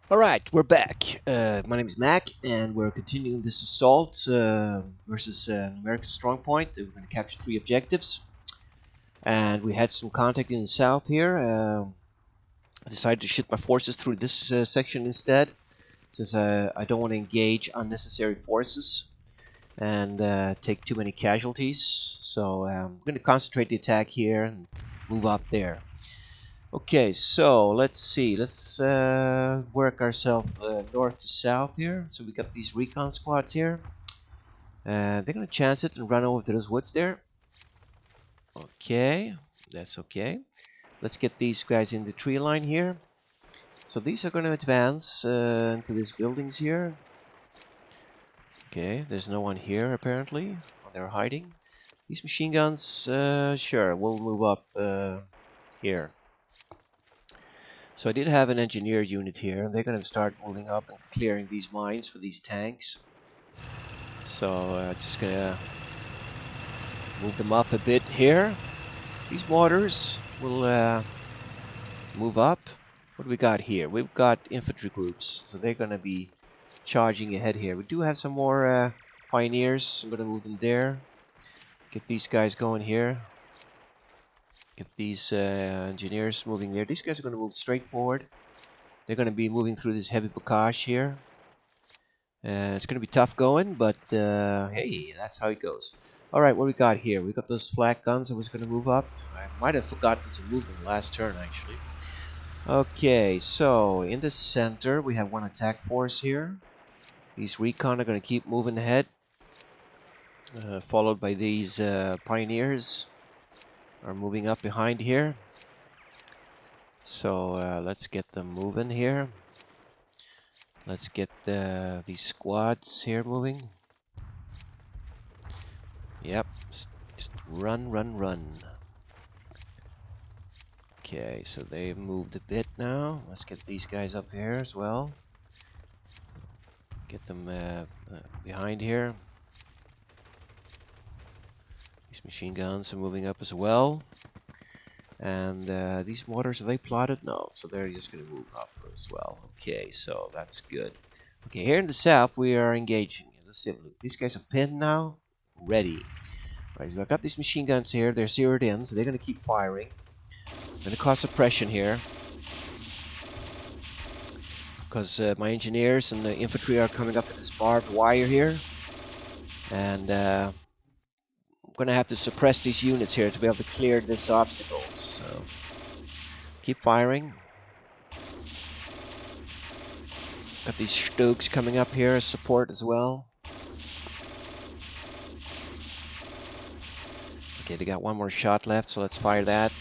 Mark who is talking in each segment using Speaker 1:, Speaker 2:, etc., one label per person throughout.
Speaker 1: Alright, we're back. My name is Mac, and we're continuing this assault versus an American strongpoint. We're going to capture 3 objectives. And we had some contact in the south here. I decided to shift my forces through this section instead, since I don't want to engage unnecessary forces and take too many casualties. So I'm going to concentrate the attack here and move up there. Okay, so let's see. Let's work ourselves north to south here. So we got these recon squads here. They're gonna chance it and run over to those woods there. Okay, that's okay. Let's get these guys in the tree line here. So these are gonna advance into these buildings here. Okay, there's no one here apparently. Oh, they're hiding. These machine guns, sure, we'll move up here. So I did have an engineer unit here, and they're going to start moving up and clearing these mines for these tanks. So just going to move them up a bit here. These mortars will move up. What do we got here? We've got infantry groups, so they're going to be charging ahead here. We do have some more pioneers. I'm going to move them there. Get these guys going here. Get these engineers moving there. These guys are going to move straight forward. They're going to be moving through this heavy bocage here. It's going to be tough going, but hey, that's how it goes. Alright, what we got here? We got those flak guns I was going to move up. I might have forgotten to move them last turn, actually. Okay, so in the center, we have one attack force here. These recon are going to keep moving ahead. Followed by these pioneers are moving up behind here. So let's get them moving here. Let's get these squads here moving. Yep, just run, run, run. Okay, so they've moved a bit now. Let's get these guys up here as well. Get them behind here. These machine guns are moving up as well. And these mortars, are they plotted? No, so they're just going to move up as well. Okay, so that's good. Okay, here in the south, we are engaging. Let's see. These guys are pinned now. Ready. Right, so I've got these machine guns here. They're zeroed in, so they're going to keep firing. Going to cause suppression here. Because my engineers and the infantry are coming up to this barbed wire here. And I'm going to have to suppress these units here to be able to clear this obstacles. So keep firing. Got these Stokes coming up here as support as well. Okay, they got one more shot left, so let's fire that.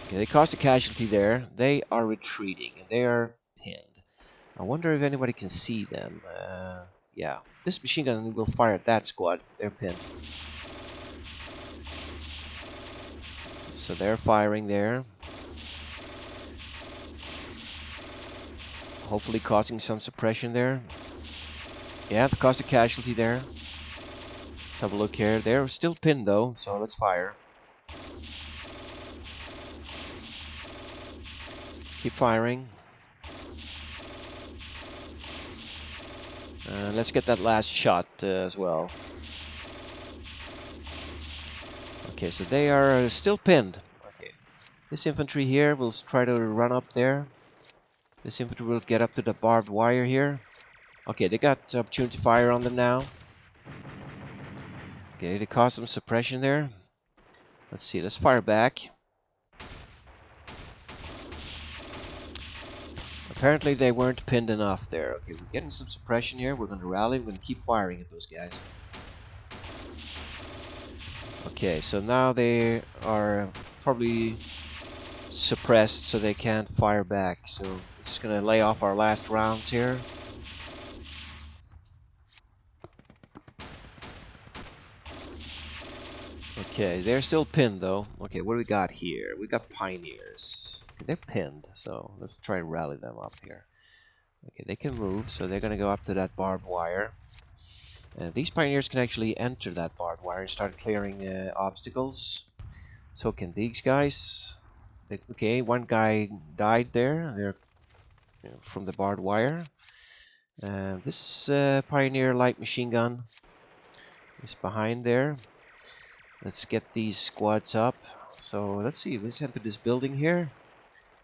Speaker 1: Okay, they caused a casualty there. They are retreating, and they are pinned. I wonder if anybody can see them. Yeah, this machine gun will fire at that squad. They're pinned. So they're firing there. Hopefully causing some suppression there. Yeah, they caused a casualty there. Let's have a look here. They're still pinned though, so let's fire. Keep firing. Let's get that last shot as well. Okay, so they are still pinned. Okay, this infantry here will try to run up there. This infantry will get up to the barbed wire here. Okay, they got opportunity fire on them now. Okay, they caused some suppression there. Let's see, let's fire back. Apparently they weren't pinned enough there. Okay, we're getting some suppression here. We're going to rally. We're going to keep firing at those guys. Okay, so now they are probably suppressed so they can't fire back. So we're just going to lay off our last rounds here. Okay, they're still pinned though. Okay, what do we got here? We got pioneers. Okay, they're pinned, so let's try and rally them up here. Okay, they can move, so they're going to go up to that barbed wire. These pioneers can actually enter that barbed wire and start clearing obstacles. So can these guys. Okay, one guy died there. They're from the barbed wire. This Pioneer light machine gun is behind there. Let's get these squads up. So let's see, let's enter this building here.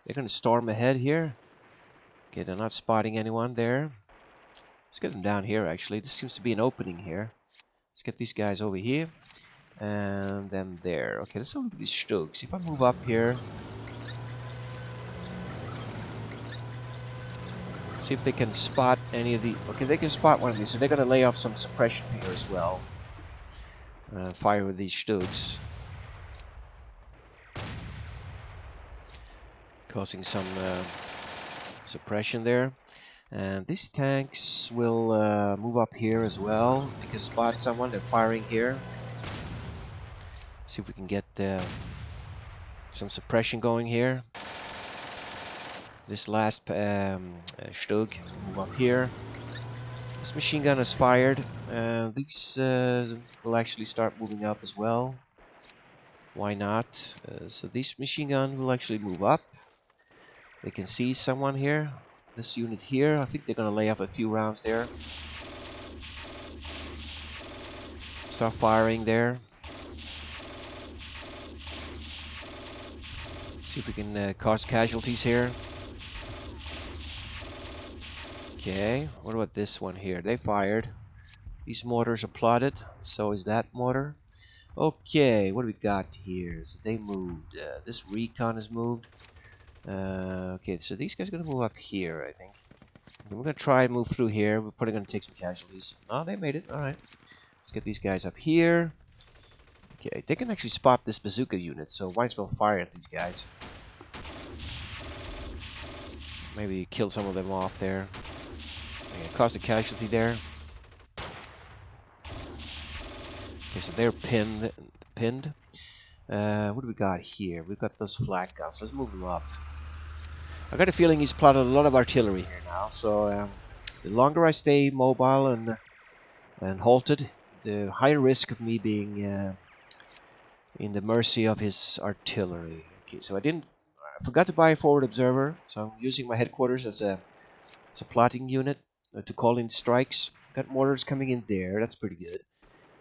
Speaker 1: They're gonna storm ahead here. Okay, they're not spotting anyone there. Let's get them down here actually. This seems to be an opening here. Let's get these guys over here. And then there. Okay, let's look at these Stugs. If I move up here, see if they can spot any of the... Okay, they can spot one of these, so they're going to lay off some suppression here as well. Fire with these Stugs. Causing some suppression there. And these tanks will move up here as well. They can spot someone, they're firing here. See if we can get some suppression going here. This last Stug move up here. This machine gun is fired. These will actually start moving up as well. Why not? So this machine gun will actually move up. They can see someone here. This unit here, I think they're gonna lay off a few rounds there. Start firing there. See if we can cause casualties here. Okay, what about this one here? They fired. These mortars are plotted. So is that mortar. Okay, what do we got here? So they moved. This recon is moved. Okay, so these guys are gonna move up here, I think. And we're gonna try and move through here. We're probably gonna take some casualties. Oh, they made it. All right. Let's get these guys up here. Okay, they can actually spot this bazooka unit, so might as well fire at these guys. Maybe kill some of them off there. Okay, caused a casualty there. Okay, so they're pinned. What do we got here? We've got those flak guns. Let's move them up. I got a feeling he's plotted a lot of artillery here now, so the longer I stay mobile and halted, the higher risk of me being in the mercy of his artillery. Okay, so I forgot to buy a forward observer, so I'm using my headquarters as a plotting unit to call in strikes. Got mortars coming in there, that's pretty good.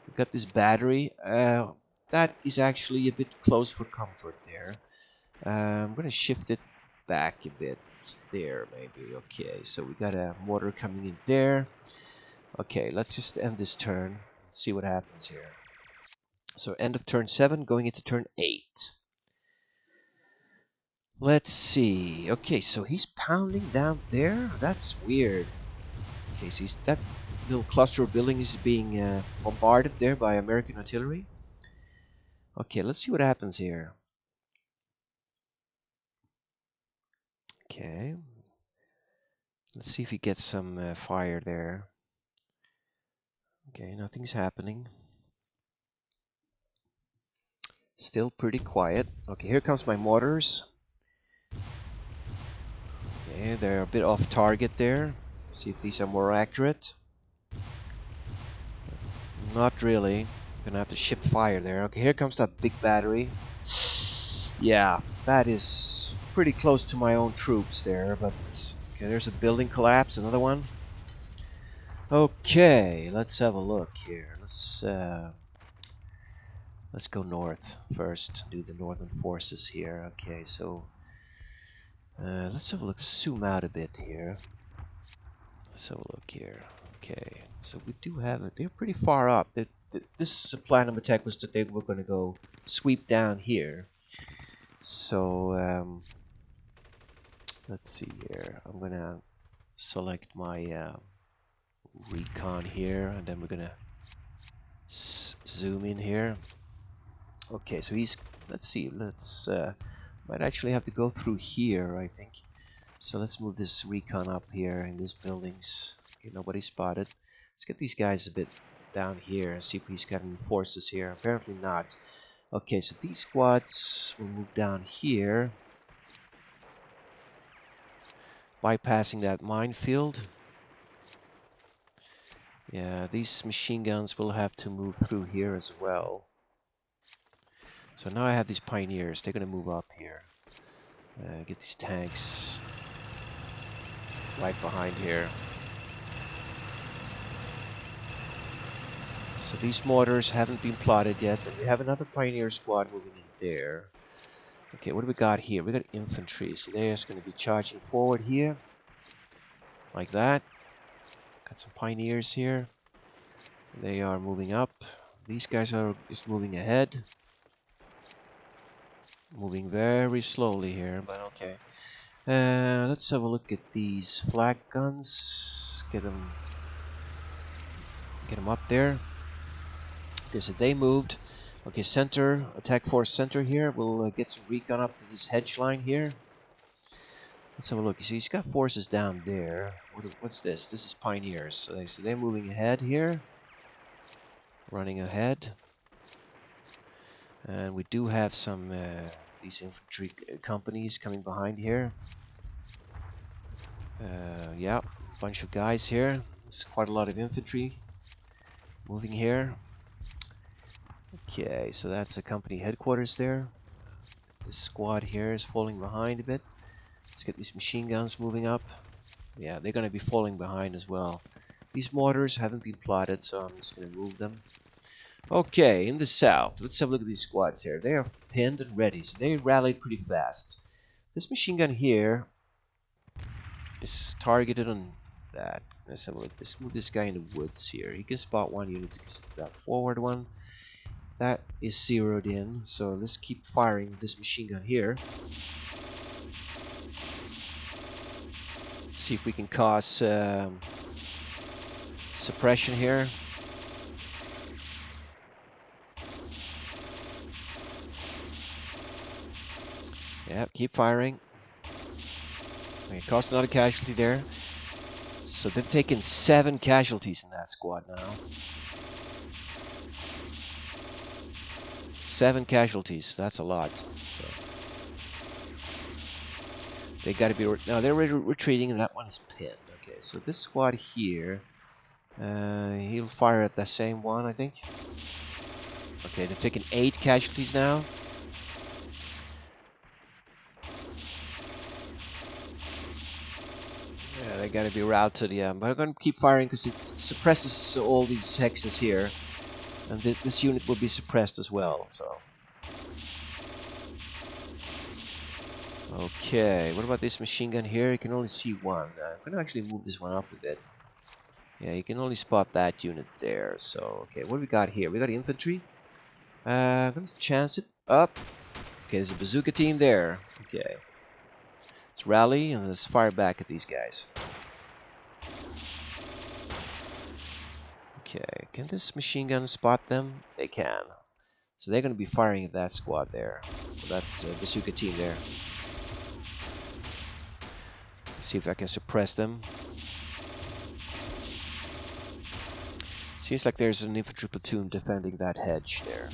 Speaker 1: We've got this battery, that is actually a bit close for comfort there. I'm gonna shift it back a bit there, maybe. Okay, so we got a mortar coming in there. Okay, let's just end this turn, see what happens here. So end of turn 7, going into turn 8. Let's see. Okay, so he's pounding down there. That's weird. Okay, so that little cluster of buildings is being bombarded there by American artillery. Okay, let's see what happens here. Okay. Let's see if he gets some fire there. Okay, nothing's happening. Still pretty quiet. Okay, here comes my mortars. Okay, they're a bit off target there. See if these are more accurate. Not really. Gonna have to shift fire there. Okay, here comes that big battery. Yeah, that is pretty close to my own troops there, but okay, there's a building collapse, another one. Okay, let's have a look here. Let's go north first. Do the northern forces here. Okay, so let's have a look. Zoom out a bit here. Let's have a look here. Okay, so we do have it. They're pretty far up. This plan of attack was that they were going to go sweep down here. So let's see here. I'm going to select my recon here, and then we're going to zoom in here. Okay, so let's see, might actually have to go through here, I think. So let's move this recon up here in these buildings. Okay, nobody spotted. Let's get these guys a bit down here and see if he's got any forces here. Apparently not. Okay, so these squads will move down here, bypassing that minefield. Yeah, these machine guns will have to move through here as well. So now I have these pioneers. They're going to move up here. Get these tanks. right behind here. So these mortars haven't been plotted yet, and we have another Pioneer squad moving in there. Okay, what do we got here? We got infantry, so they're just going to be charging forward here, like that. Got some Pioneers here. They are moving up. These guys are just moving ahead. Moving very slowly here, but okay. Let's have a look at these flak guns. Get them up there. Okay, so they moved. Okay, center, attack force center here. We'll get some recon up to this hedge line here. Let's have a look. You see, he's got forces down there. What's this? This is Pioneers. So they're moving ahead here. Running ahead. And we do have some these infantry companies coming behind here. Yeah, bunch of guys here. There's quite a lot of infantry moving here. Okay, so that's a company headquarters there. This squad here is falling behind a bit. Let's get these machine guns moving up. Yeah, they're going to be falling behind as well. These mortars haven't been plotted, so I'm just going to move them. Okay, in the south, let's have a look at these squads here. They are pinned and ready, so they rallied pretty fast. This machine gun here is targeted on that. Let's have a look. Let's move this guy in the woods here. He can spot one unit, that forward one. That is zeroed in, so let's keep firing this machine gun here. See if we can cause suppression here. Yeah, keep firing. Okay, cost another casualty there. So they've taken 7 casualties in that squad now. 7 casualties, that's a lot. So they got to be now they're retreating, and that one is pinned. Okay, so this squad here, he'll fire at the same one, I think. Okay, they've taken 8 casualties now. Yeah, they got to be routed. Yeah, but I'm going to keep firing because it suppresses all these hexes here, and this unit will be suppressed as well. So. Okay, what about this machine gun here? You can only see one. I'm going to actually move this one up a bit. Yeah, you can only spot that unit there. So, okay, what do we got here? We got infantry. I'm going to chance it up. Okay, there's a bazooka team there. Okay. Let's rally and let's fire back at these guys. Okay, can this machine gun spot them? They can. So they're going to be firing at that squad there. That bazooka team there. See if I can suppress them. Seems like there's an infantry platoon defending that hedge there.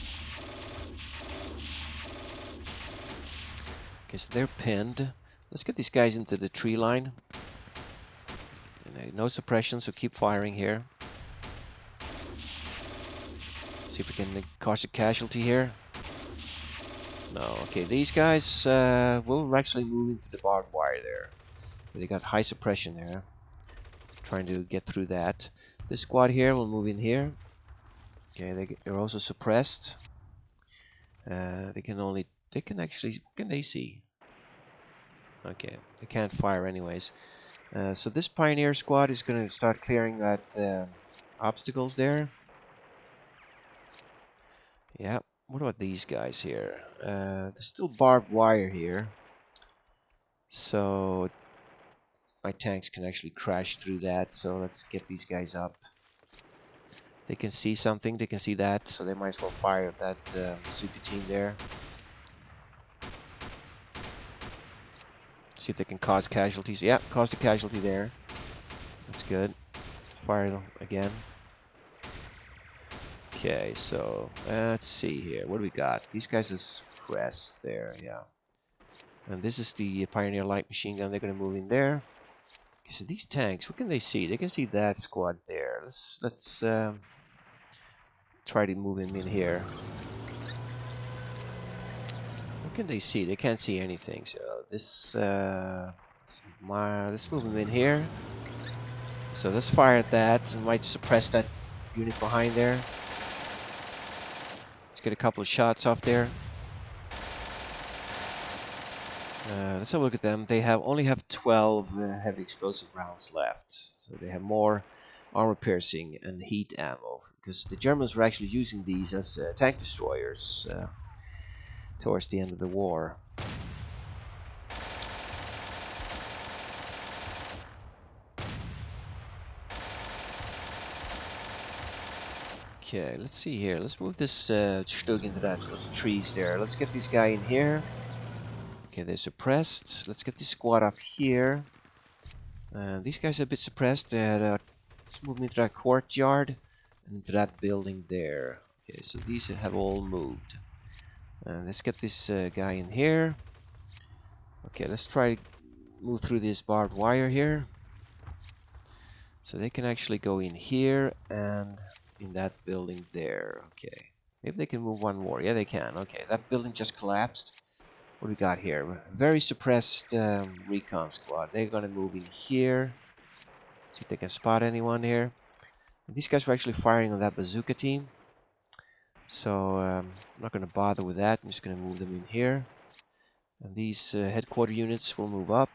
Speaker 1: Okay, so they're pinned. Let's get these guys into the tree line. And, no suppression, so keep firing here. See if we can cause a casualty here. No, okay, these guys will actually move into the barbed wire there. They got high suppression there. Trying to get through that. This squad here will move in here. Okay, they're also suppressed. They can actually, can they see? Okay, they can't fire anyways. So this Pioneer squad is going to start clearing that obstacles there. Yeah, what about these guys here? There's still barbed wire here. So my tanks can actually crash through that, so let's get these guys up. They can see something, they can see that, so they might as well fire at that bazooka team there. See if they can cause casualties. Yeah, caused a casualty there. That's good. Fire them again. Okay, so let's see here. What do we got? These guys are suppressed there, yeah. And this is the Pioneer light machine gun. They're going to move in there. Okay, so these tanks, what can they see? They can see that squad there. Let's try to move him in here. What can they see? They can't see anything. So this Let's move them in here. So let's fire at that. It might suppress that unit behind there. Let's get a couple of shots off there. Let's have a look at them. They only have 12 heavy explosive rounds left. So they have more armor piercing and heat ammo. Because the Germans were actually using these as tank destroyers towards the end of the war. Okay, let's see here. Let's move this Stug into those trees there. Let's get this guy in here. Okay, they're suppressed. Let's get this squad up here. These guys are a bit suppressed. Let's move into that courtyard and into that building there. Okay, so these have all moved. Let's get this guy in here. Okay, let's try to move through this barbed wire here. So they can actually go in here and in that building there. Okay, maybe they can move one more. Yeah, they can. Okay, that building just collapsed. What do we got here? Very suppressed recon squad. They're gonna move in here. See if they can spot anyone here. And these guys were actually firing on that bazooka team. So I'm not gonna bother with that. I'm just gonna move them in here. And these headquarter units will move up.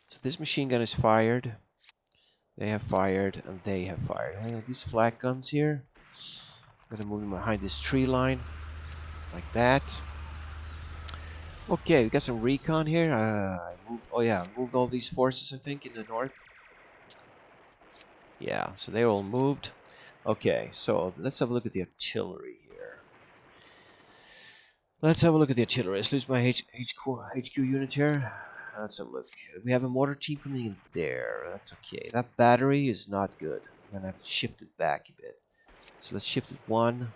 Speaker 1: So this machine gun is fired. They have fired and they have fired. These flak guns here. I'm gonna move them behind this tree line. Like that. Okay, we got some recon here. I moved all these forces, I think, in the north. Yeah, so they're all moved. Okay, so let's have a look at the artillery here. Let's have a look at the artillery. Let's lose my HQ unit here. Let's have a look. We have a mortar team coming in there. That's okay. That battery is not good. I'm gonna have to shift it back a bit. So let's shift it 1.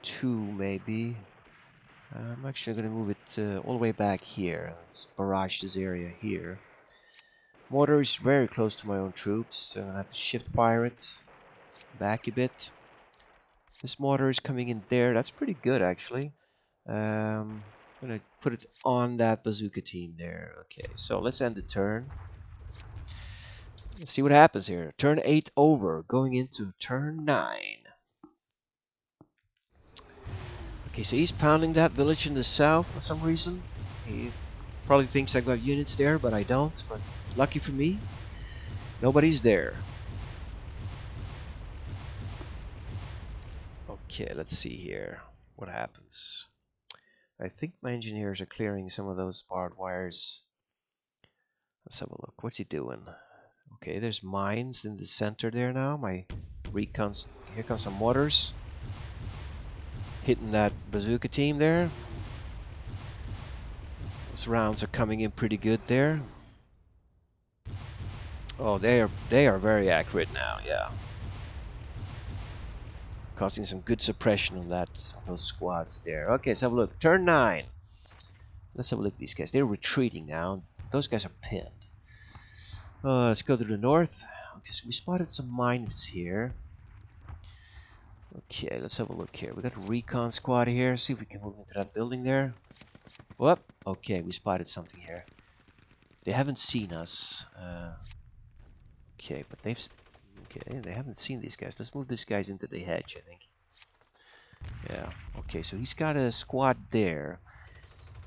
Speaker 1: 2 maybe. I'm actually going to move it all the way back here. Let's barrage this area here. Mortar is very close to my own troops, so I'm going to have to shift fire it back a bit. This mortar is coming in there. That's pretty good, actually. I'm going to put it on that bazooka team there. Okay, so let's end the turn. Let's see what happens here. Turn 8 over, going into turn 9. Okay, so he's pounding that village in the south for some reason. He probably thinks I've got units there, but I don't. But lucky for me, nobody's there. Okay, let's see here. What happens? I think my engineers are clearing some of those barbed wires. Let's have a look. What's he doing? Okay, there's mines in the center there now. My recons. Here comes some mortars. Hitting that bazooka team there. Those rounds are coming in pretty good there. Oh, they are very accurate now, yeah. Causing some good suppression on those squads there. Okay, let's have a look. Turn 9. Let's have a look at these guys. They're retreating now. Those guys are pinned. Let's go to the north. Okay, so we spotted some mines here. Okay, let's have a look here. We got a recon squad here. See if we can move into that building there. Whoop. Okay, we spotted something here. They haven't seen us. Okay, but they haven't seen these guys. Let's move these guys into the hedge, I think. Yeah. Okay, so he's got a squad there.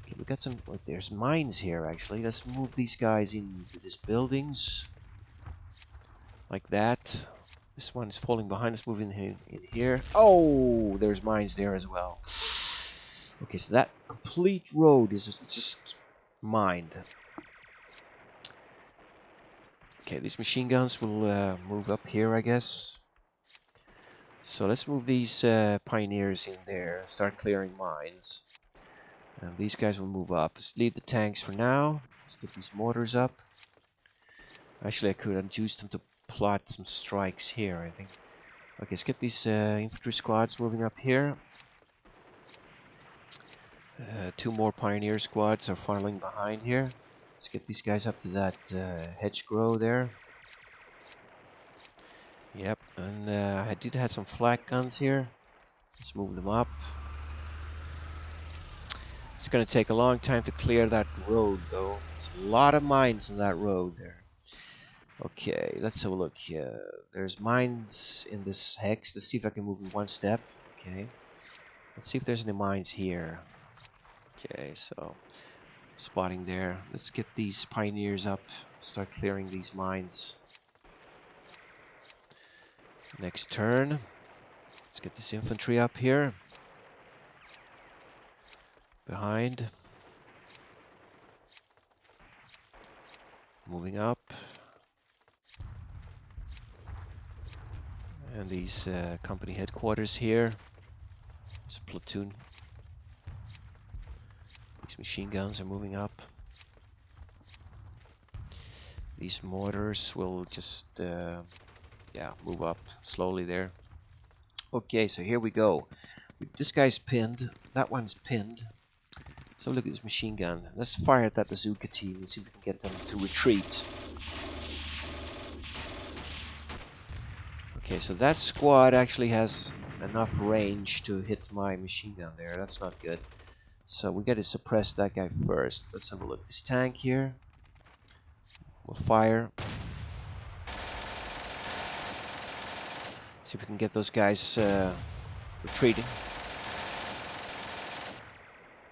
Speaker 1: Okay, we got some. There's mines here actually. Let's move these guys into these buildings, like that. This one is falling behind. Let's move in here. Oh, there's mines there as well. Okay, so that complete road is just mined. Okay, these machine guns will move up here, I guess. So let's move these pioneers in there and start clearing mines. And these guys will move up. Let's leave the tanks for now. Let's get these mortars up. Actually, I could have used them to plot some strikes here, I think. Okay, let's get these infantry squads moving up here. 2 more pioneer squads are following behind here. Let's get these guys up to that hedgerow there. Yep, and I did have some flak guns here. Let's move them up. It's gonna take a long time to clear that road, though. It's a lot of mines on that road there. Okay, let's have a look here. There's mines in this hex. Let's see if I can move in one step. Okay. Let's see if there's any mines here. Okay, so spotting there. Let's get these pioneers up. Start clearing these mines. Next turn. Let's get this infantry up here. Behind. Moving up. And these company headquarters here. It's a platoon. These machine guns are moving up. These mortars will just yeah, move up slowly there. Okay, so here we go. This guy's pinned. That one's pinned. So look at this machine gun. Let's fire at that bazooka team and see if we can get them to retreat. Okay, so that squad actually has enough range to hit my machine gun there. That's not good. So we got to suppress that guy first. Let's have a look. This tank here. We'll fire. See if we can get those guys retreating.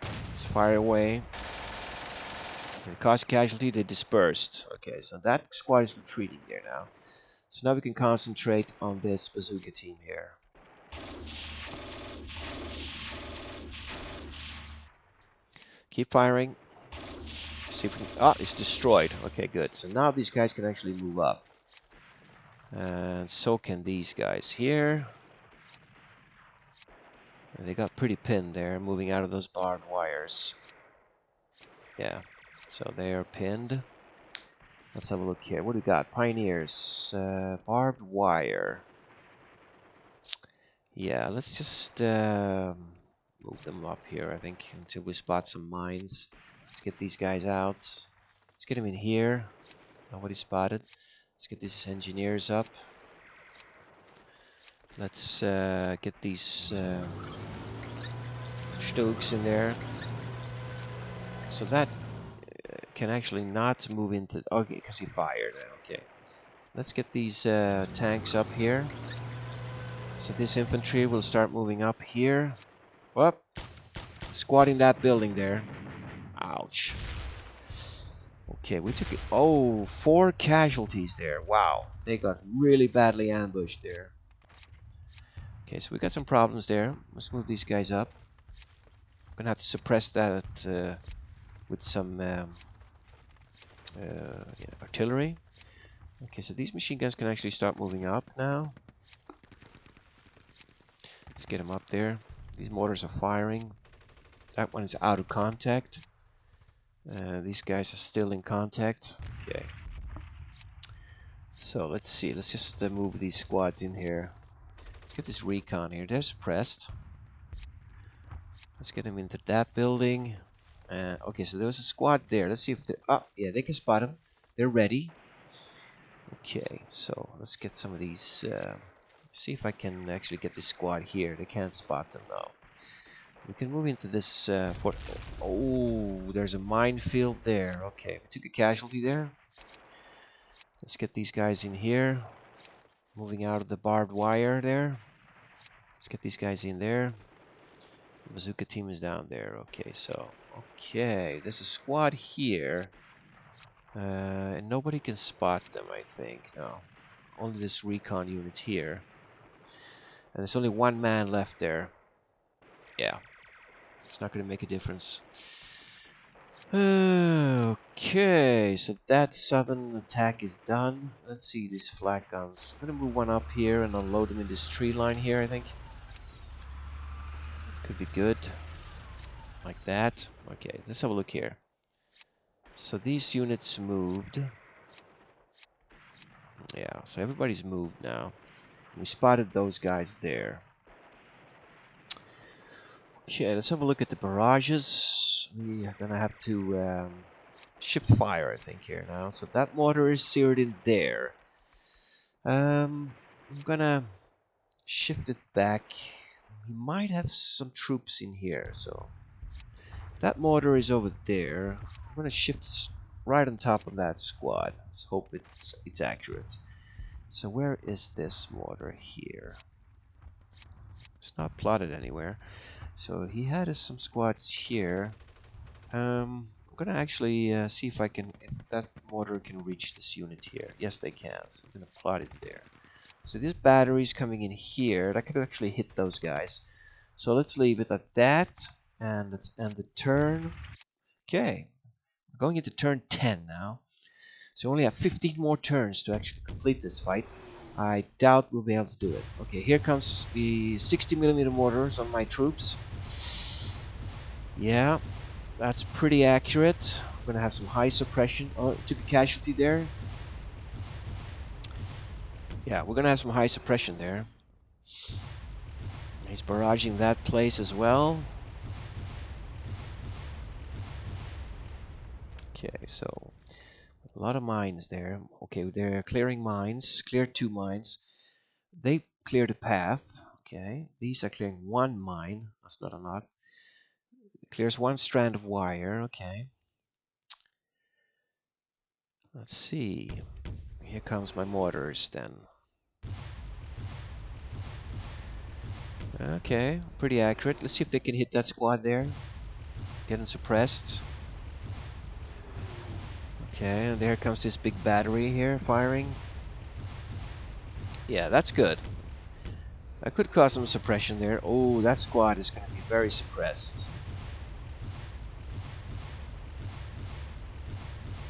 Speaker 1: Let's fire away. And cost casualty, they dispersed. Okay, so that squad is retreating there now. So now we can concentrate on this bazooka team here. Keep firing. See if we can... Ah, it's destroyed. Okay, good. So now these guys can actually move up. And so can these guys here. And they got pretty pinned there, moving out of those barbed wires. Yeah, so they are pinned. Let's have a look here. What do we got? Pioneers. Barbed wire. Yeah, let's just move them up here, I think, until we spot some mines. Let's get these guys out. Let's get them in here. Nobody spotted. Let's get these engineers up. Let's get these Stokes in there. So that can actually not move into... Okay, because he fired. Okay. Let's get these tanks up here. So this infantry will start moving up here. Whoop! Squatting that building there. Ouch. Okay, we took it. Oh, 4 casualties there. Wow. They got really badly ambushed there. Okay, so we got some problems there. Let's move these guys up. I'm gonna have to suppress that with some yeah, artillery. Okay, so these machine guns can actually start moving up now. Let's get them up there. These mortars are firing. That one is out of contact. These guys are still in contact. Okay. So let's see. Let's just move these squads in here. Let's get this recon here. They're suppressed. Let's get them into that building. Okay, so there's a squad there. Let's see if they... Oh, yeah, they can spot them. They're ready. Okay, so let's get some of these... see if I can actually get this squad here. They can't spot them now. We can move into this fort. Oh, there's a minefield there. Okay, we took a casualty there. Let's get these guys in here. Moving out of the barbed wire there. Let's get these guys in there. The bazooka team is down there. Okay, so... Okay, there's a squad here. And nobody can spot them, I think. No. Only this recon unit here. And there's only one man left there. Yeah. It's not going to make a difference. Okay, so that southern attack is done. Let's see these flak guns. I'm going to move one up here and unload them in this tree line here, I think. Could be good. Like that. Okay, let's have a look here. So these units moved. Yeah, so everybody's moved now. We spotted those guys there. Okay, let's have a look at the barrages. We are gonna have to shift fire, I think, here now. So that mortar is seared in there. I'm gonna shift it back. We might have some troops in here, so That mortar is over there. I'm gonna shift it right on top of that squad. Let's hope it's accurate. So where is this mortar here? It's not plotted anywhere. So he had some squads here. I'm gonna actually see if if that mortar can reach this unit here. Yes, they can. So I'm gonna plot it there. So this battery is coming in here. That could actually hit those guys. So let's leave it at that, and let's end the turn. Okay, we're going into turn 10 now. So we only have 15 more turns to actually complete this fight. I doubt we'll be able to do it. Okay, here comes the 60mm mortars on my troops. Yeah, that's pretty accurate. I'm gonna have some high suppression. Oh, took a casualty there. Yeah, we're gonna have some high suppression there. He's barraging that place as well. Okay, so a lot of mines there. Okay, they're clearing mines. Cleared 2 mines. They cleared a path. Okay, these are clearing 1 mine. That's not a lot. Clears 1 strand of wire. Okay. Let's see. Here comes my mortars then. Okay, pretty accurate. Let's see if they can hit that squad there. Getting suppressed. Okay, and there comes this big battery here firing. Yeah, that's good. I could cause some suppression there. Oh, that squad is going to be very suppressed.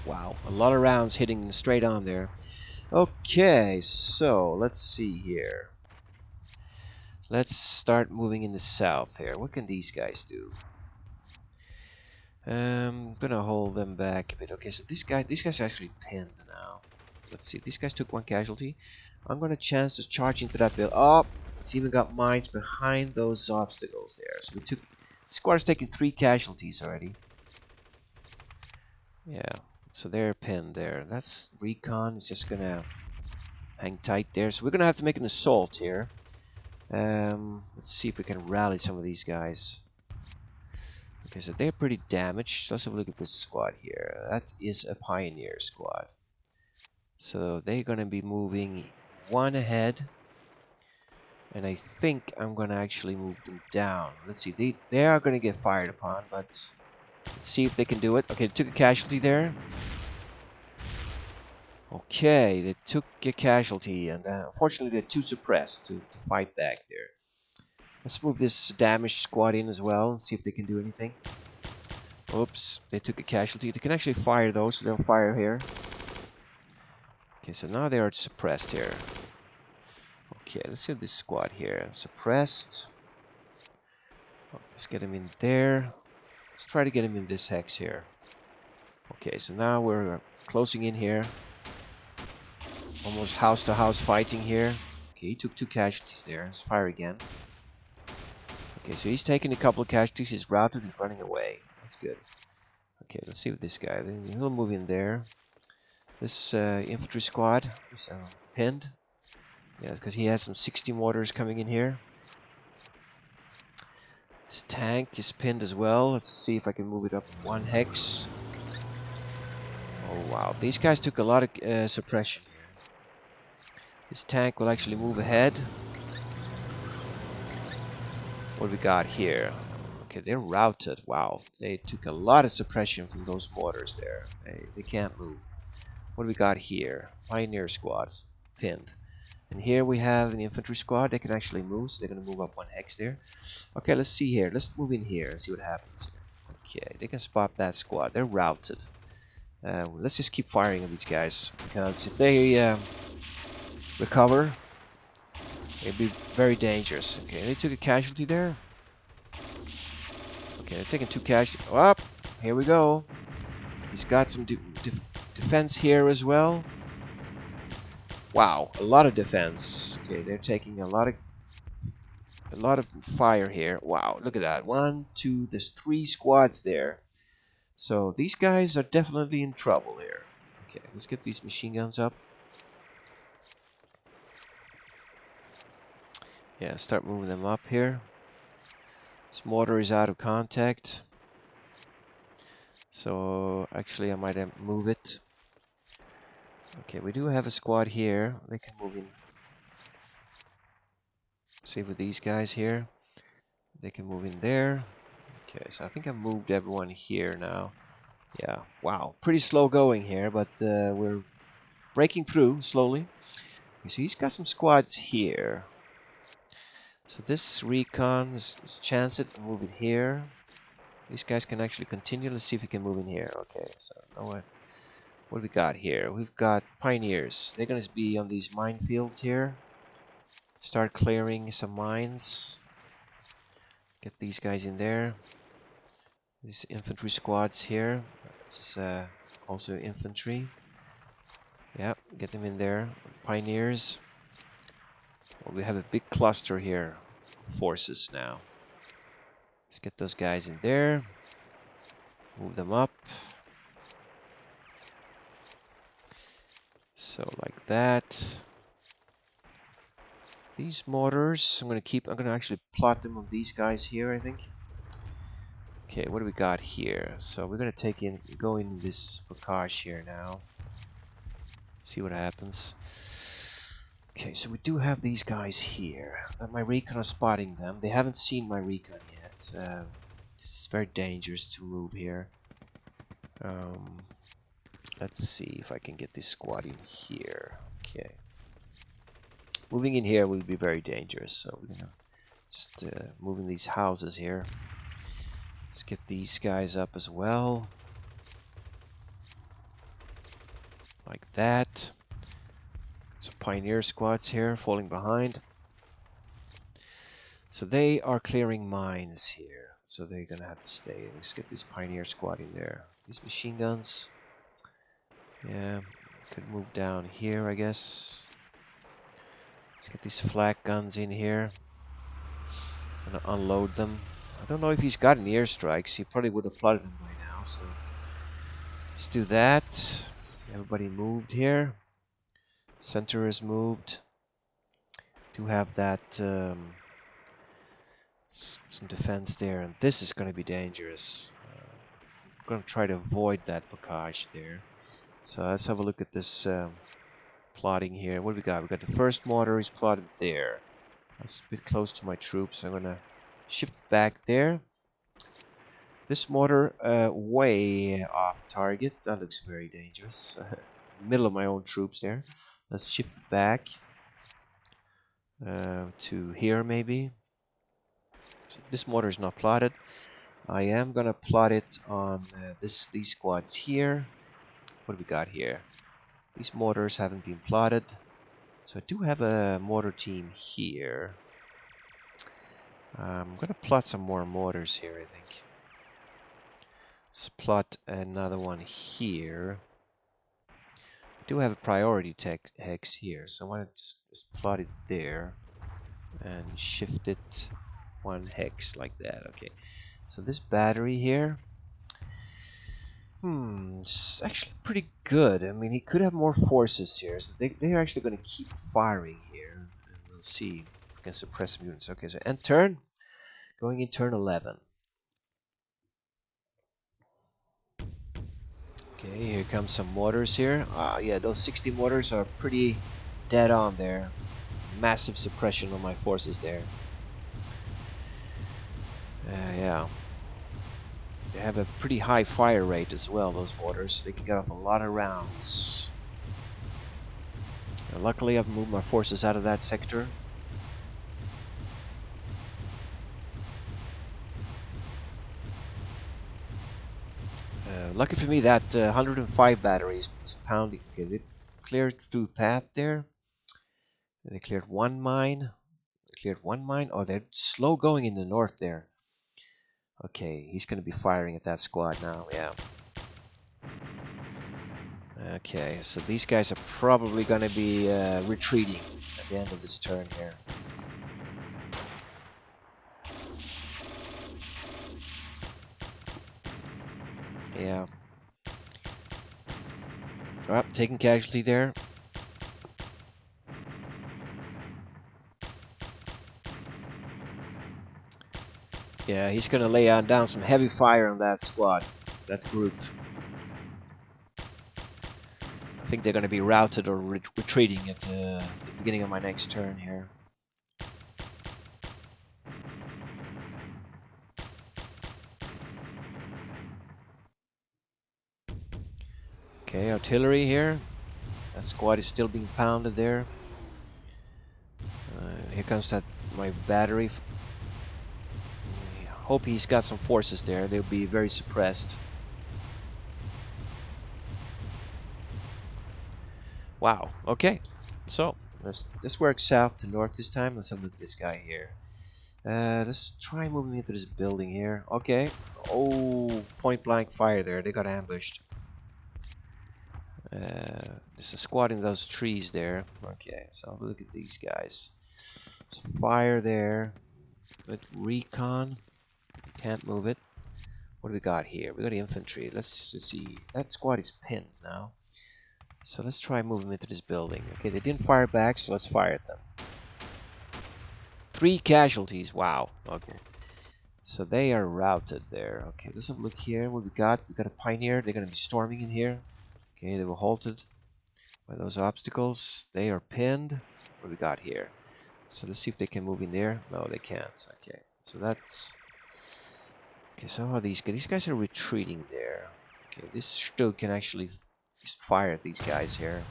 Speaker 1: Wow, a lot of rounds hitting straight on there. Okay, so let's see here. Let's start moving in the south here. What can these guys do? Gonna hold them back a bit. Okay, so these guys are actually pinned now. Let's see, these guys took 1 casualty. I'm gonna chance to charge into that build. Oh, it's even got mines behind those obstacles there. So we took, squad's taken 3 casualties already. Yeah, so they're pinned there. That's recon. It's just gonna hang tight there. So we're gonna have to make an assault here. Let's see if we can rally some of these guys. Okay, so they're pretty damaged. Let's have a look at this squad here. That is a pioneer squad. So they're gonna be moving 1 ahead. And I think I'm gonna actually move them down. Let's see, they are gonna get fired upon, but let's see if they can do it. Okay, they took a casualty there. Okay, they took a casualty, and unfortunately they're too suppressed to fight back there. Let's move this damaged squad in as well and see if they can do anything. Oops, they took a casualty. They can actually fire those, so they'll fire here. Okay, so now they are suppressed here. Okay, let's see this squad here. Suppressed. Oh, let's get him in there. Let's try to get him in this hex here. Okay, so now we're closing in here. Almost house to house fighting here. Okay, he took 2 casualties there. Let's fire again. Okay, so he's taking a couple of casualties. He's routed. He's running away. That's good. Okay, let's see what this guy. Then he'll move in there. This infantry squad is pinned. Yeah, because he has some 60 mortars coming in here. This tank is pinned as well. Let's see if I can move it up 1 hex. Oh wow, these guys took a lot of suppression here. This tank will actually move ahead. What do we got here? Okay, they're routed. Wow, they took a lot of suppression from those mortars there. They can't move. What do we got here? Pioneer squad, pinned. And here we have an infantry squad. They can actually move, so they're going to move up 1 hex there. Okay, let's see here. Let's move in here and see what happens here. Okay, they can spot that squad. They're routed. Let's just keep firing at these guys, because if they recover, it'd be very dangerous. Okay, they took a casualty there. Okay, they're taking 2 casualties. Oh, here we go. He's got some defense here as well. Wow, a lot of defense. Okay, they're taking a lot of fire here. Wow, look at that. 1, 2, there's 3 squads there. So these guys are definitely in trouble here. Okay, let's get these machine guns up. Yeah, start moving them up here. This mortar is out of contact. So actually I might move it. Okay, we do have a squad here. They can move in. See with these guys here. They can move in there. Okay, so I think I've moved everyone here now. Yeah, wow. Pretty slow going here, but we're breaking through slowly. Okay, so he's got some squads here. So this recon is chance it and move it here. These guys can actually continue. Let's see if we can move in here. Okay, so what do we got here? We've got pioneers. They're gonna be on these minefields here. Start clearing some mines. Get these guys in there. These infantry squads here. This is also infantry. Yeah, get them in there. Pioneers. Well, we have a big cluster here. Forces now. Let's get those guys in there. Move them up. So like that. These mortars, I'm gonna actually plot them on these guys here, I think. Okay, what do we got here? So we're gonna go in this Bakash here now. See what happens. Okay, so we do have these guys here. My recon are spotting them. They haven't seen my recon yet. It's very dangerous to move here. Let's see if I can get this squad in here. Okay. Moving in here will be very dangerous, so we're gonna just move in these houses here. Let's get these guys up as well. Like that. Some pioneer squads here falling behind. So they are clearing mines here. So they're gonna have to stay. Let's get this pioneer squad in there. These machine guns. Yeah, could move down here, I guess. Let's get these flak guns in here. Gonna unload them. I don't know if he's got any airstrikes. He probably would have plotted them by now. So let's do that. Everybody moved here. Center is moved. Do have that some defense there, and this is going to be dangerous. I'm going to try to avoid that Bakash there. So let's have a look at this plotting here. What do we got? We got the first mortar is plotted there. That's a bit close to my troops. I'm going to shift back there. This mortar way off target. That looks very dangerous. Middle of my own troops there. Let's shift it back to here maybe. So this mortar is not plotted. I am gonna plot it on these squads here. What do we got here? These mortars haven't been plotted. So I do have a mortar team here. I'm gonna plot some more mortars here, I think. Let's plot another one here. I do have a priority hex here, so I want to just plot it there and shift it one hex like that. Okay, so this battery here, it's actually pretty good. I mean, he could have more forces here, so they're actually going to keep firing here, and we'll see if we can suppress mutants. Okay, so end turn, going in turn 11. Okay, here comes some mortars here. Yeah, those 60 mortars are pretty dead on there. Massive suppression on my forces there. Yeah. They have a pretty high fire rate as well, those mortars. They can get off a lot of rounds. Luckily, I've moved my forces out of that sector. Lucky for me, that 105 batteries was pounding. Okay, they cleared through path there. They cleared one mine. They cleared one mine. Oh, they're slow going in the north there. Okay, he's going to be firing at that squad now. Yeah. Okay, so these guys are probably going to be retreating at the end of this turn here. Yeah. Oh, taking casualty there. Yeah, he's going to lay down some heavy fire on that squad. that group. I think they're going to be routed or retreating at the beginning of my next turn here. Okay, artillery here. That squad is still being pounded there. Here comes that my battery. I hope he's got some forces there. They'll be very suppressed. Wow. Okay. So this works south to north this time. Let's have a look at this guy here. Let's try moving into this building here. Okay. Oh, point blank fire there. They got ambushed. There's a squad in those trees there. Okay, so look at these guys. There's fire there. Good recon. Can't move it. What do we got here? We got infantry. Let's see. That squad is pinned now. So let's try moving into this building. Okay, they didn't fire back, so let's fire at them. 3 casualties. Wow. Okay. So they are routed there. Okay, let's have a look here. What we got? We got a pioneer. They're going to be storming in here. Okay, they were halted by those obstacles. They are pinned. What do we got here? So let's see if they can move in there. No, they can't. Okay, so that's... Okay, so how are these guys? These guys are retreating there. Okay, this Stu can actually just fire at these guys here.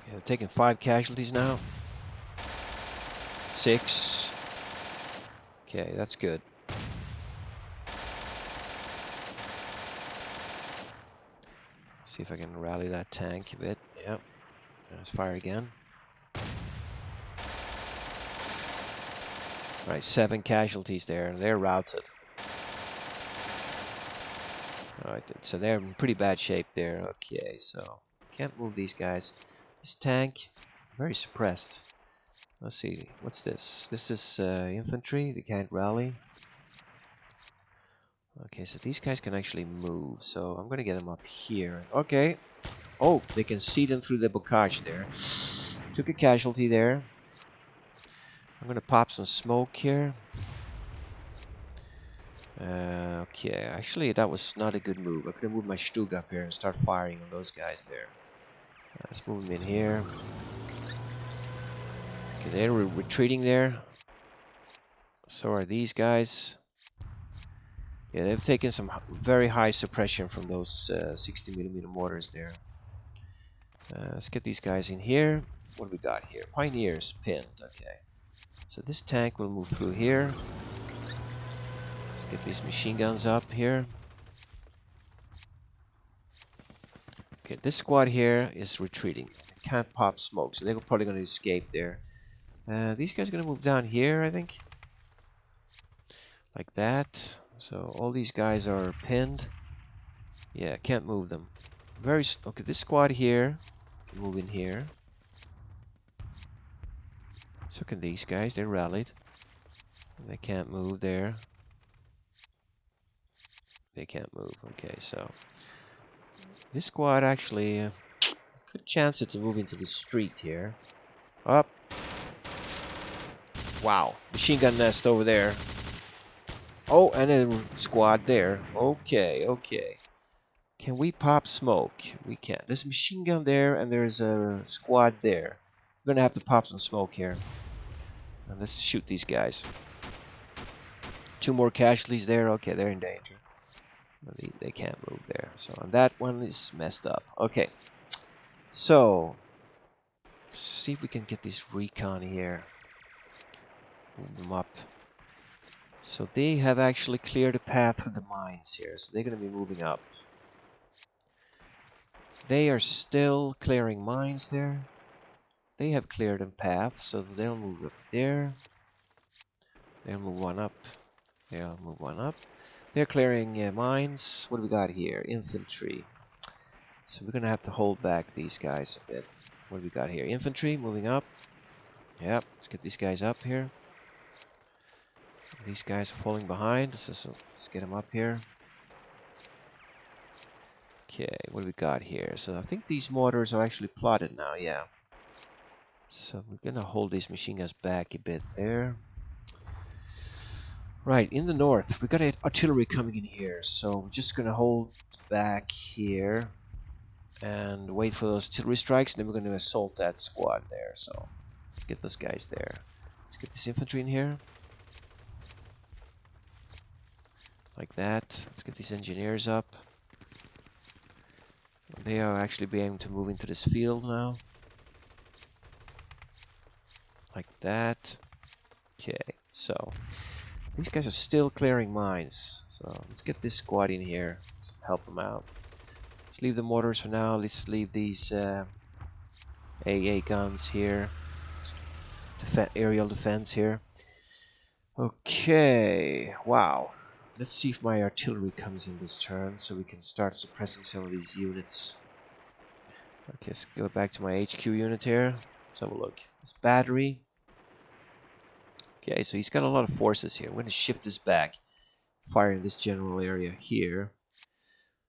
Speaker 1: Okay, they're taking 5 casualties now. 6. Okay, that's good. See if I can rally that tank a bit. Yep. Let's fire again. Alright, 7 casualties there. They're routed. Alright, so they're in pretty bad shape there. Okay, so can't move these guys. This tank, very suppressed. Let's see, what's this? This is infantry. They can't rally. Okay, so these guys can actually move. So I'm gonna get them up here. Okay. Oh, they can see them through the bocage there. Took a casualty there. I'm gonna pop some smoke here. Okay, actually that was not a good move. I could have moved my Stug up here and start firing on those guys there. Let's move them in here. Okay, they're retreating there. So are these guys. Yeah, they've taken some very high suppression from those 60mm mortars there. Let's get these guys in here. What do we got here? Pioneers pinned. Okay. So this tank will move through here. Let's get these machine guns up here. Okay, this squad here is retreating. They can't pop smoke, so they're probably going to escape there. These guys are going to move down here, I think. Like that. So all these guys are pinned. Yeah, can't move them. Okay, this squad here can move in here. So can these guys. They're rallied. They can't move there. They can't move. Okay, so this squad actually could chance it to move into the street here. Up. Wow. Machine gun nest over there. Oh, and a squad there. Okay, okay. Can we pop smoke? We can. There's a machine gun there, and there's a squad there. We're gonna have to pop some smoke here. And let's shoot these guys. 2 more casualties there. Okay, they're in danger. They can't move there. So and that one is messed up. Okay. So see if we can get this recon here. Move them up. So they have actually cleared a path through the mines here. So they're gonna be moving up. They are still clearing mines there. They have cleared a path, so they'll move up there. They'll move one up. They'll move one up. They're clearing mines. What do we got here? Infantry. So we're gonna have to hold back these guys a bit. What do we got here? Infantry moving up. Yep, let's get these guys up here. These guys are falling behind, so let's get them up here. Okay, what do we got here? So I think these mortars are actually plotted now, yeah. So we're gonna hold these machine guns back a bit there. Right, in the north, we got artillery coming in here, so we're just gonna hold back here and wait for those artillery strikes, and then we're gonna assault that squad there. So let's get those guys there. Let's get this infantry in here. Like that. Let's get these engineers up. They are actually beginning to move into this field now. Like that. Okay, so these guys are still clearing mines. So let's get this squad in here. Let's help them out. Let's leave the mortars for now. Let's leave these AA guns here. Aerial defense here. Okay, wow. Let's see if my artillery comes in this turn so we can start suppressing some of these units. Okay, let's go back to my HQ unit here. Let's have a look. This battery. Okay, so he's got a lot of forces here. I'm going to shift this back. Fire in this general area here.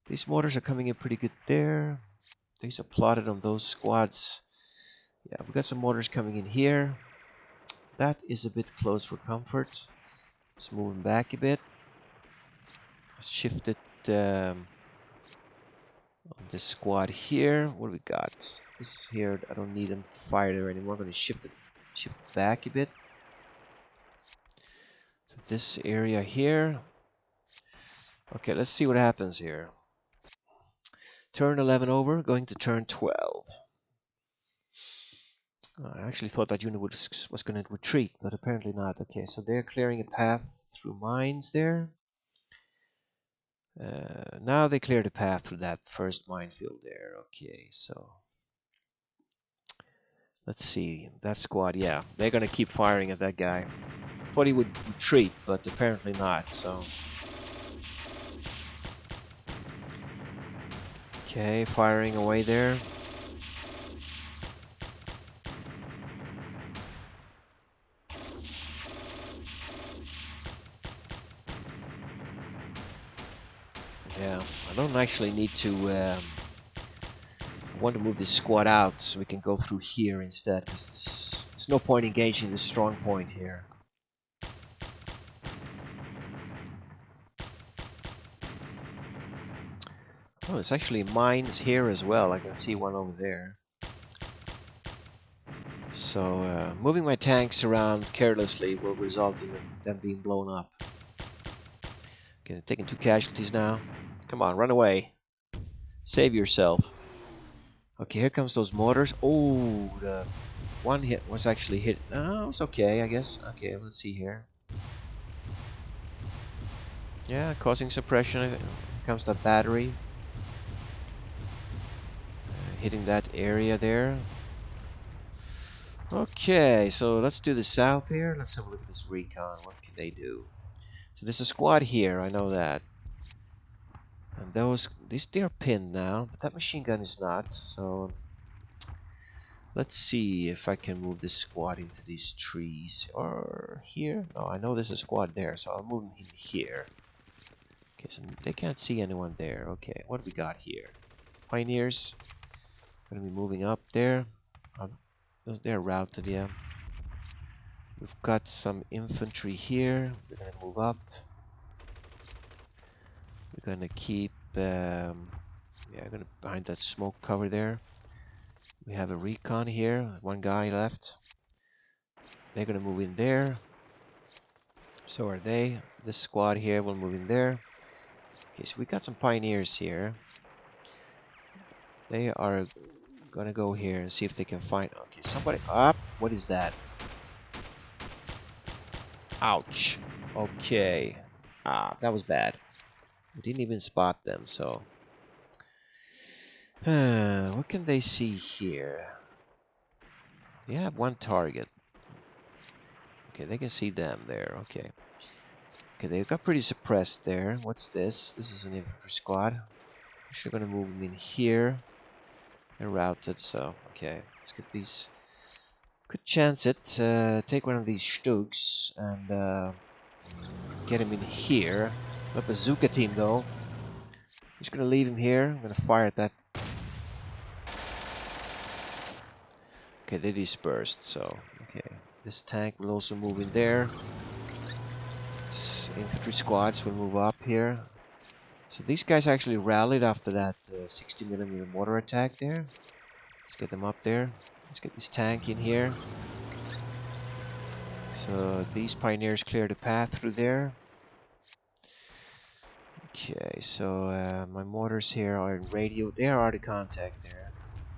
Speaker 1: These mortars are coming in pretty good there. These are plotted on those squads. Yeah, we got some mortars coming in here. That is a bit close for comfort. Let's move him back a bit. Let's shift it on this squad here. What do we got? This here, I don't need them to fire there anymore. I'm going to shift it back a bit. So this area here. Okay, let's see what happens here. Turn 11 over, going to turn 12. I actually thought that unit was going to retreat, but apparently not. Okay, so they're clearing a path through mines there. Now they cleared a path through that first minefield there. Okay, so let's see. That squad, yeah, they're going to keep firing at that guy. Thought he would retreat, but apparently not, so. Okay, firing away there. Yeah, I don't actually need to. I want to move this squad out so we can go through here instead. There's no point engaging this strong point here. Oh, there's actually mines here as well. I can see one over there. So moving my tanks around carelessly will result in them being blown up. Okay, taking 2 casualties now. Come on, run away. Save yourself. Okay, here comes those mortars. Oh, the one hit was actually hit. Oh, it's okay, I guess. Okay, let's see here. Yeah, causing suppression. Here comes the battery. Hitting that area there. Okay, so let's do the south here. Let's have a look at this recon. What can they do? So there's a squad here, I know that. And they're pinned now, but that machine gun is not. So let's see if I can move this squad into these trees or here. No, I know there's a squad there, so I'll move them in here. Okay, so they can't see anyone there. Okay, what do we got here? Pioneers. Gonna be moving up there. They're routed, yeah. We've got some infantry here. We're gonna move up. We're gonna keep, yeah, gonna behind that smoke cover there. We have a recon here. One guy left. They're gonna move in there. So are they. This squad here will move in there. Okay, so we got some pioneers here. They are gonna go here and see if they can find. Okay, somebody up. What is that? Ouch. Okay. Ah, that was bad. We didn't even spot them, so. What can they see here? They have one target. Okay, they can see them there. Okay. Okay, they got pretty suppressed there. What's this? This is an infantry squad. We're gonna move them in here. They're routed, so okay. Let's get these. Could chance it. Take one of these Stugs and get him in here. A bazooka team though. Just gonna leave him here. I'm gonna fire at that. Okay, they dispersed, so okay. This tank will also move in there. Infantry squads will move up here. So these guys actually rallied after that 60mm mortar attack there. Let's get them up there. Let's get this tank in here. So these pioneers clear the path through there. Okay, so my mortars here are in radio. There are the contact there.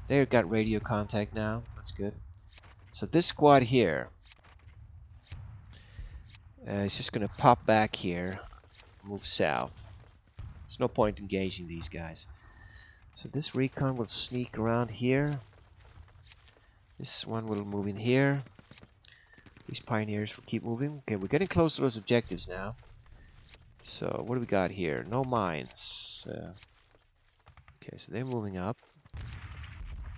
Speaker 1: They've got radio contact now. That's good. So this squad here is just going to pop back here, move south. There's no point engaging these guys. So this recon will sneak around here. This one will move in here. These pioneers will keep moving. Okay, we're getting close to those objectives now. So what do we got here? No mines. Okay, so they're moving up.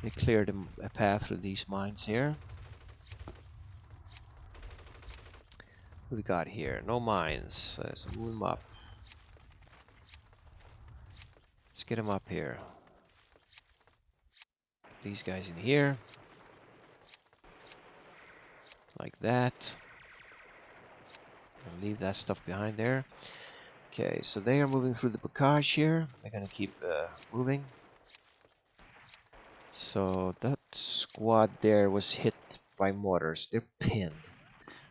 Speaker 1: They cleared a path through these mines here. What do we got here? No mines. So move them up. Let's get them up here. These guys in here. Like that. And leave that stuff behind there. Okay, so they are moving through the bocage here. They're gonna keep moving. So that squad there was hit by mortars. They're pinned.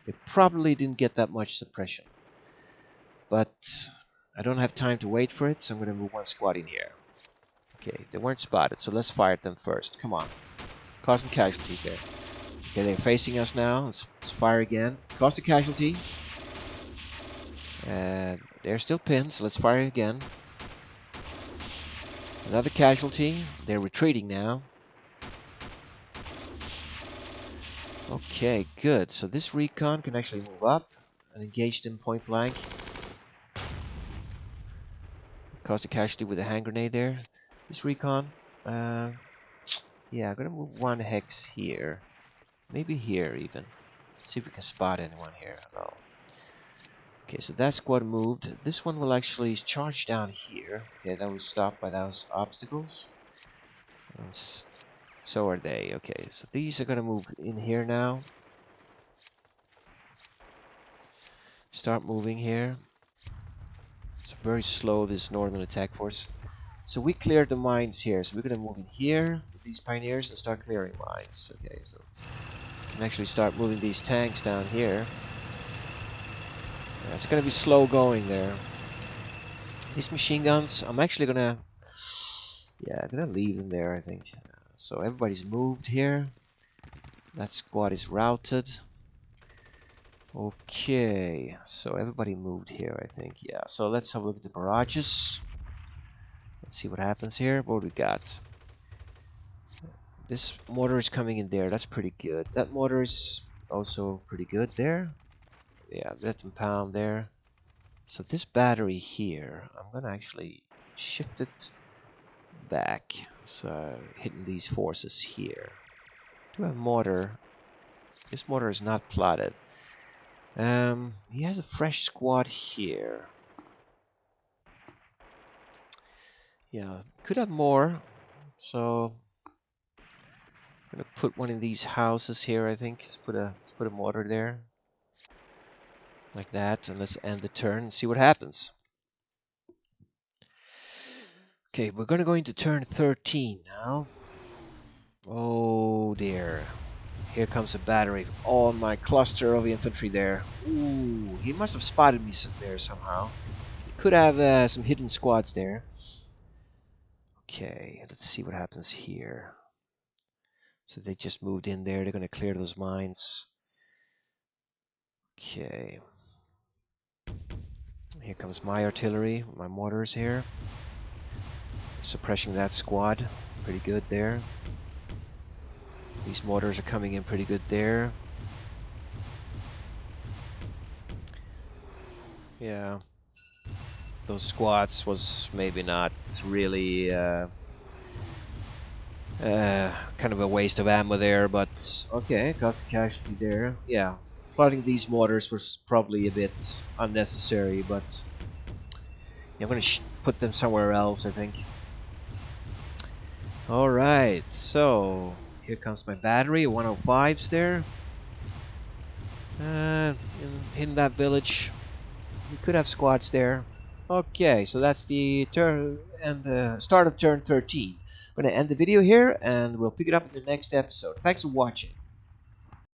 Speaker 1: They probably didn't get that much suppression. But I don't have time to wait for it, so I'm gonna move one squad in here. Okay, they weren't spotted, so let's fire at them first. Come on. Cause some casualties there. Okay, they're facing us now. Let's fire again. Cause the casualty. And they're still pinned, so let's fire again. Another casualty. They're retreating now. Okay, good. So this recon can actually move up and engage them point blank. Cause a casualty with a hand grenade there. This recon, yeah, I'm gonna move one hex here. Maybe here even. See if we can spot anyone here. No. Okay, so that squad moved. This one will actually charge down here. Okay, that was stopped by those obstacles. And so are they. Okay, so these are gonna move in here now. Start moving here. It's very slow, this northern attack force. So we cleared the mines here. So we're gonna move in here with these pioneers and start clearing mines. Okay, so we can actually start moving these tanks down here. Yeah, it's gonna be slow going there. These machine guns, I'm actually gonna, yeah, I'm gonna leave them there, I think. So everybody's moved here. That squad is routed. Okay, so everybody moved here, I think. Yeah, so let's have a look at the barrages. Let's see what happens here. What do we got? This mortar is coming in there. That's pretty good. That mortar is also pretty good there. Yeah, that's impound there. So this battery here, I'm gonna actually shift it back. So hitting these forces here. Do a mortar. This mortar is not plotted. He has a fresh squad here. Yeah, could have more. So I'm gonna put one in these houses here. I think let's put a mortar there, like that, and let's end the turn and see what happens. Okay, we're gonna go into turn 13 now. Oh dear. Here comes a battery on my cluster of infantry there. Ooh, he must have spotted me there somehow. He could have some hidden squads there. Okay, let's see what happens here. So they just moved in there. They're going to clear those mines. Okay. Here comes my artillery, my mortars here. Suppressing that squad. Pretty good there. These mortars are coming in pretty good there. Yeah. Those squads was maybe not really kind of a waste of ammo there, but okay, cost a casualty there. Yeah, plotting these mortars was probably a bit unnecessary, but yeah, I'm gonna put them somewhere else, I think. Alright, so here comes my battery, 105s there. In that village. We could have squads there. Okay, so that's the turn and the start of turn 13. I'm going to end the video here, and we'll pick it up in the next episode. Thanks for watching.